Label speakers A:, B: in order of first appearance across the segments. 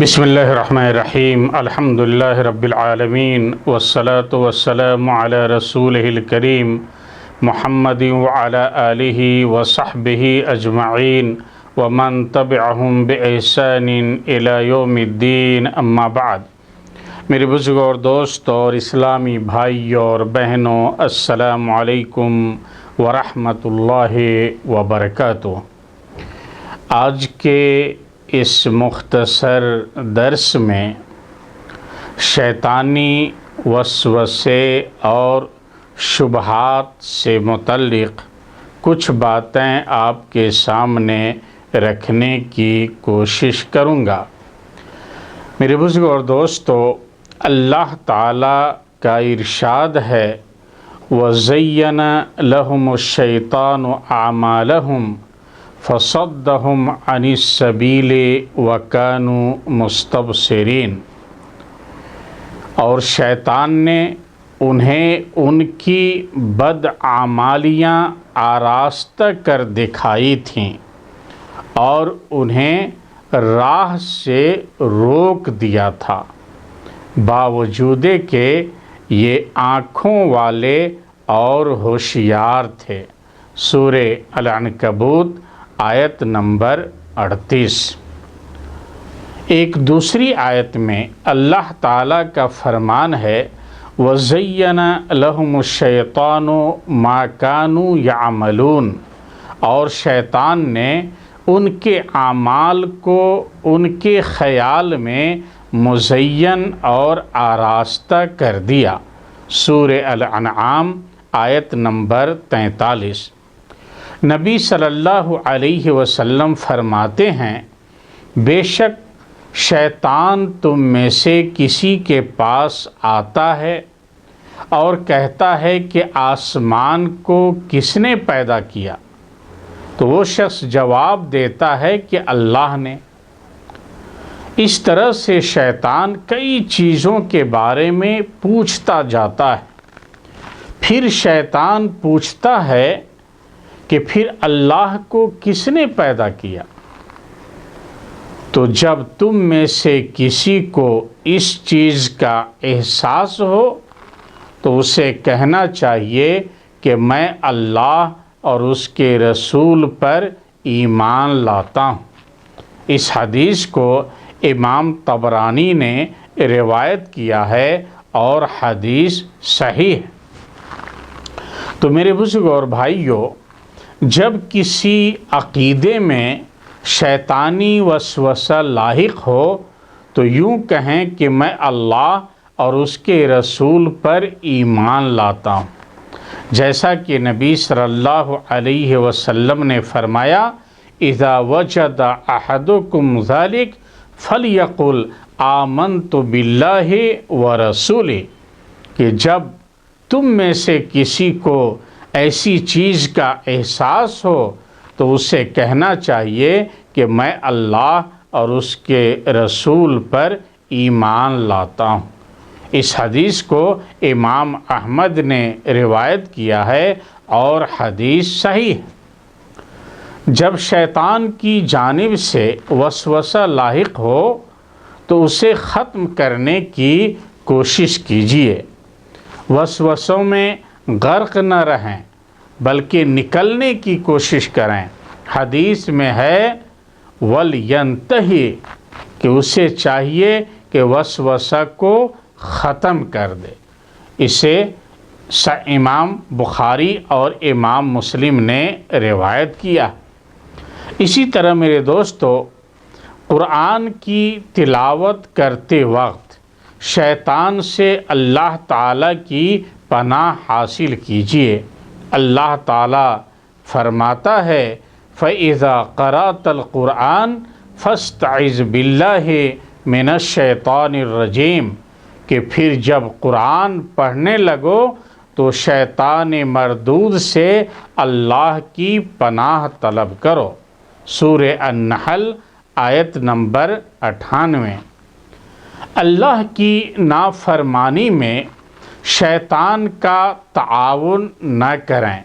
A: بسم اللہ الرحمن الرحیم الحمدللہ رب العالمین والصلاة والسلام علی رسولہ الکریم محمد وعلی آلہ وصحبہ اجمعین ومن تبعہم بإحسان الی یوم الدین اما بعد۔ میرے بزرگوں اور دوستوں اور اسلامی بھائیوں اور بہنوں، السلام علیکم ورحمۃ اللہ وبرکاتہ۔ آج کے اس مختصر درس میں شیطانی وسوسے اور شبہات سے متعلق کچھ باتیں آپ کے سامنے رکھنے کی کوشش کروں گا۔ میرے بزرگوں اور دوستو، اللہ تعالیٰ کا ارشاد ہے وَزَيَّنَ لَهُمُ الشَّيْطَانُ أَعْمَالَهُمْ فَصَدَّهُمْ عَنِ السَّبِيلِ وَكَانُوا مُسْتَبْصِرِينَ۔ اور شیطان نے انہیں ان کی بدعمالیاں آراستہ کر دکھائی تھیں اور انہیں راہ سے روک دیا تھا، باوجود کہ یہ آنکھوں والے اور ہوشیار تھے۔ سورہ العنکبوت آیت نمبر 38۔ ایک دوسری آیت میں اللہ تعالیٰ کا فرمان ہے وَزَيَّنَ لَهُمُ الشَّيْطَانُ مَا كَانُوا يَعْمَلُونَ۔ اور شیطان نے ان کے اعمال کو ان کے خیال میں مزین اور آراستہ کر دیا۔ سورہ الانعام آیت نمبر 43۔ نبی صلی اللہ علیہ وسلم فرماتے ہیں بے شک شیطان تم میں سے کسی کے پاس آتا ہے اور کہتا ہے کہ آسمان کو کس نے پیدا کیا؟ تو وہ شخص جواب دیتا ہے کہ اللہ نے۔ اس طرح سے شیطان کئی چیزوں کے بارے میں پوچھتا جاتا ہے۔ پھر شیطان پوچھتا ہے کہ پھر اللہ کو کس نے پیدا کیا؟ تو جب تم میں سے کسی کو اس چیز کا احساس ہو تو اسے کہنا چاہیے کہ میں اللہ اور اس کے رسول پر ایمان لاتا ہوں۔ اس حدیث کو امام طبرانی نے روایت کیا ہے اور حدیث صحیح ہے۔ تو میرے بزرگوں اور بھائیوں، جب کسی عقیدے میں شیطانی وسوسہ لاحق ہو تو یوں کہیں کہ میں اللہ اور اس کے رسول پر ایمان لاتا ہوں، جیسا کہ نبی صلی اللہ علیہ وسلم نے فرمایا اذا وجد احدکم ذلک فلیقل آمنت باللہ ورسولہ، کہ جب تم میں سے کسی کو ایسی چیز کا احساس ہو تو اسے کہنا چاہیے کہ میں اللہ اور اس کے رسول پر ایمان لاتا ہوں۔ اس حدیث کو امام احمد نے روایت کیا ہے اور حدیث صحیح ہے۔ جب شیطان کی جانب سے وسوسہ لاحق ہو تو اسے ختم کرنے کی کوشش کیجیے۔ وسوسوں میں غرق نہ رہیں بلکہ نکلنے کی کوشش کریں۔ حدیث میں ہے وَلْيَنْتَهِ، کہ اسے چاہیے کہ وسوسہ کو ختم کر دے۔ اسے امام بخاری اور امام مسلم نے روایت کیا۔ اسی طرح میرے دوستو، قرآن کی تلاوت کرتے وقت شیطان سے اللہ تعالیٰ کی پناہ حاصل کیجیے۔ اللہ تعالیٰ فرماتا ہے فَإِذَا قَرَأْتَ الْقُرْآنَ فَاسْتَعِذْ بِاللَّهِ مِنَ الشَّيْطَانِ الرَّجِيمِ، کہ پھر جب قرآن پڑھنے لگو تو شیطان مردود سے اللہ کی پناہ طلب کرو۔ سورہ النحل آیت نمبر 98۔ اللہ کی نافرمانی میں شیطان کا تعاون نہ کریں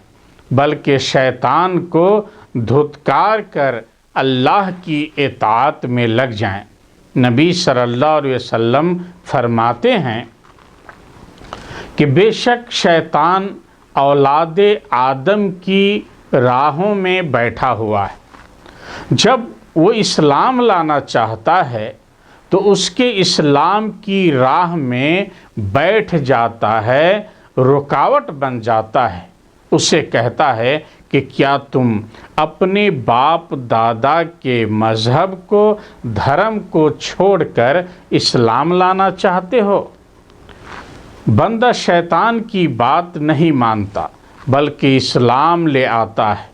A: بلکہ شیطان کو دھتکار کر اللہ کی اطاعت میں لگ جائیں۔ نبی صلی اللہ علیہ وسلم فرماتے ہیں کہ بے شک شیطان اولاد آدم کی راہوں میں بیٹھا ہوا ہے۔ جب وہ اسلام لانا چاہتا ہے تو اس کے اسلام کی راہ میں بیٹھ جاتا ہے، رکاوٹ بن جاتا ہے۔ اسے کہتا ہے کہ کیا تم اپنے باپ دادا کے مذہب کو، دھرم کو چھوڑ کر اسلام لانا چاہتے ہو؟ بندہ شیطان کی بات نہیں مانتا بلکہ اسلام لے آتا ہے،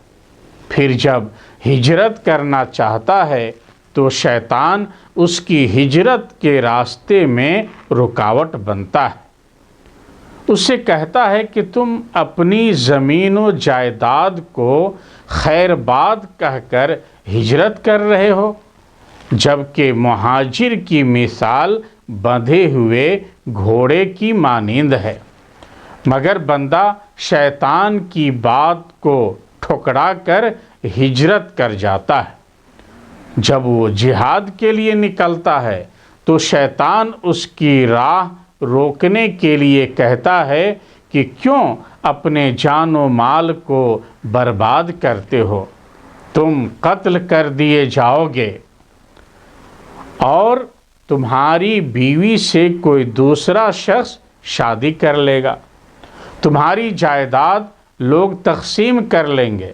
A: پھر جب ہجرت کرنا چاہتا ہے تو شیطان اس کی ہجرت کے راستے میں رکاوٹ بنتا ہے۔ اسے کہتا ہے کہ تم اپنی زمین و جائیداد کو خیر باد کہہ کر ہجرت کر رہے ہو، جبکہ مہاجر کی مثال بندھے ہوئے گھوڑے کی مانند ہے۔ مگر بندہ شیطان کی بات کو ٹھکرا کر ہجرت کر جاتا ہے۔ جب وہ جہاد کے لیے نکلتا ہے تو شیطان اس کی راہ روکنے کے لیے کہتا ہے کہ کیوں اپنے جان و مال کو برباد کرتے ہو؟ تم قتل کر دیے جاؤ گے اور تمہاری بیوی سے کوئی دوسرا شخص شادی کر لے گا، تمہاری جائیداد لوگ تقسیم کر لیں گے۔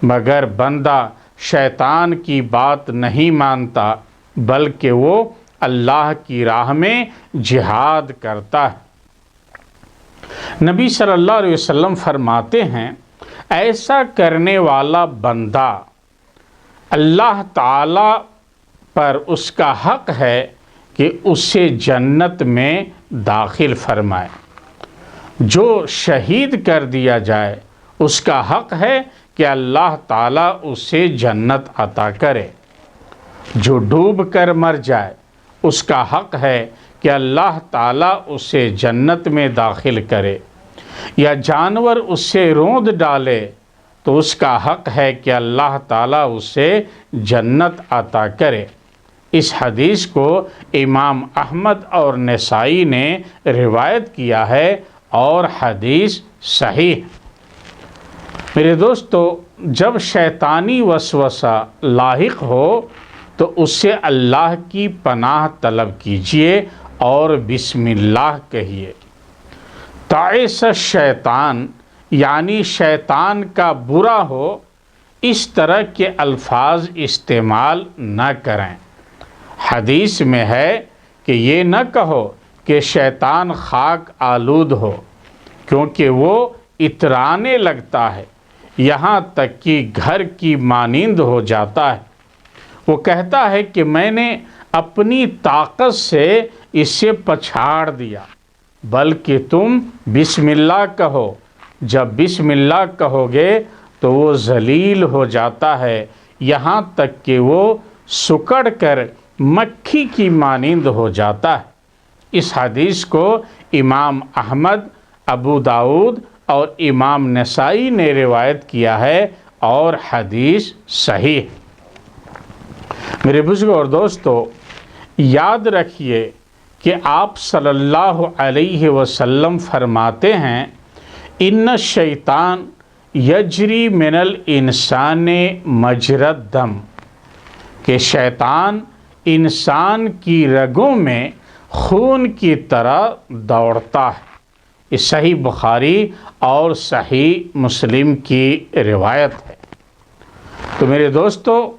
A: مگر بندہ شیطان کی بات نہیں مانتا بلکہ وہ اللہ کی راہ میں جہاد کرتا ہے۔ نبی صلی اللہ علیہ وسلم فرماتے ہیں ایسا کرنے والا بندہ اللہ تعالی پر اس کا حق ہے کہ اسے جنت میں داخل فرمائے۔ جو شہید کر دیا جائے اس کا حق ہے کہ اللہ تعالیٰ اسے جنت عطا کرے۔ جو ڈوب کر مر جائے اس کا حق ہے کہ اللہ تعالیٰ اسے جنت میں داخل کرے، یا جانور اسے روند ڈالے تو اس کا حق ہے کہ اللہ تعالیٰ اسے جنت عطا کرے۔ اس حدیث کو امام احمد اور نسائی نے روایت کیا ہے اور حدیث صحیح ہے۔ میرے دوستو، جب شیطانی وسوسہ لاحق ہو تو اس سے اللہ کی پناہ طلب کیجئے اور بسم اللہ کہیے۔ تعیس الشیطان یعنی شیطان کا برا ہو، اس طرح کے الفاظ استعمال نہ کریں۔ حدیث میں ہے کہ یہ نہ کہو کہ شیطان خاک آلود ہو، کیونکہ وہ اترانے لگتا ہے، یہاں تک کہ گھر کی مانند ہو جاتا ہے۔ وہ کہتا ہے کہ میں نے اپنی طاقت سے اسے پچھاڑ دیا، بلکہ تم بسم اللہ کہو۔ جب بسم اللہ کہو گے تو وہ ذلیل ہو جاتا ہے، یہاں تک کہ وہ سکڑ کر مکھی کی مانند ہو جاتا ہے۔ اس حدیث کو امام احمد، ابو داؤد اور امام نسائی نے روایت کیا ہے اور حدیث صحیح ہے۔ میرے بزرگوں اور دوستو، یاد رکھیے کہ آپ صلی اللہ علیہ وسلم فرماتے ہیں ان الشیطان یجری من الانسان مجری الدم، کہ شیطان انسان کی رگوں میں خون کی طرح دوڑتا ہے۔ یہ صحیح بخاری اور صحیح مسلم کی روایت ہے۔ تو میرے دوستو،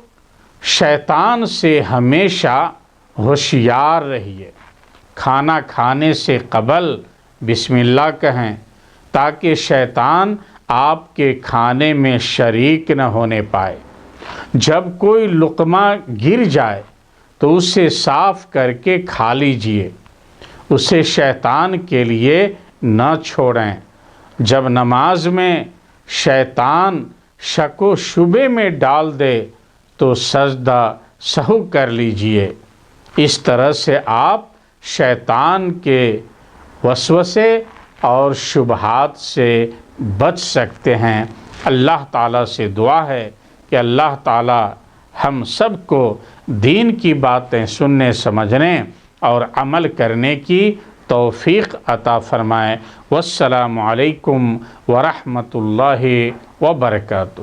A: شیطان سے ہمیشہ ہوشیار رہیے۔ کھانا کھانے سے قبل بسم اللہ کہیں تاکہ شیطان آپ کے کھانے میں شریک نہ ہونے پائے۔ جب کوئی لقمہ گر جائے تو اسے صاف کر کے کھا لیجئے، اسے شیطان کے لیے نہ چھوڑیں۔ جب نماز میں شیطان شک و شبے میں ڈال دے تو سجدہ سہو کر لیجئے۔ اس طرح سے آپ شیطان کے وسوسے اور شبہات سے بچ سکتے ہیں۔ اللہ تعالیٰ سے دعا ہے کہ اللہ تعالیٰ ہم سب کو دین کی باتیں سننے سمجھنے اور عمل کرنے کی توفیق عطا فرمائے۔ والسلام علیکم ورحمۃ اللہ وبرکاتہ۔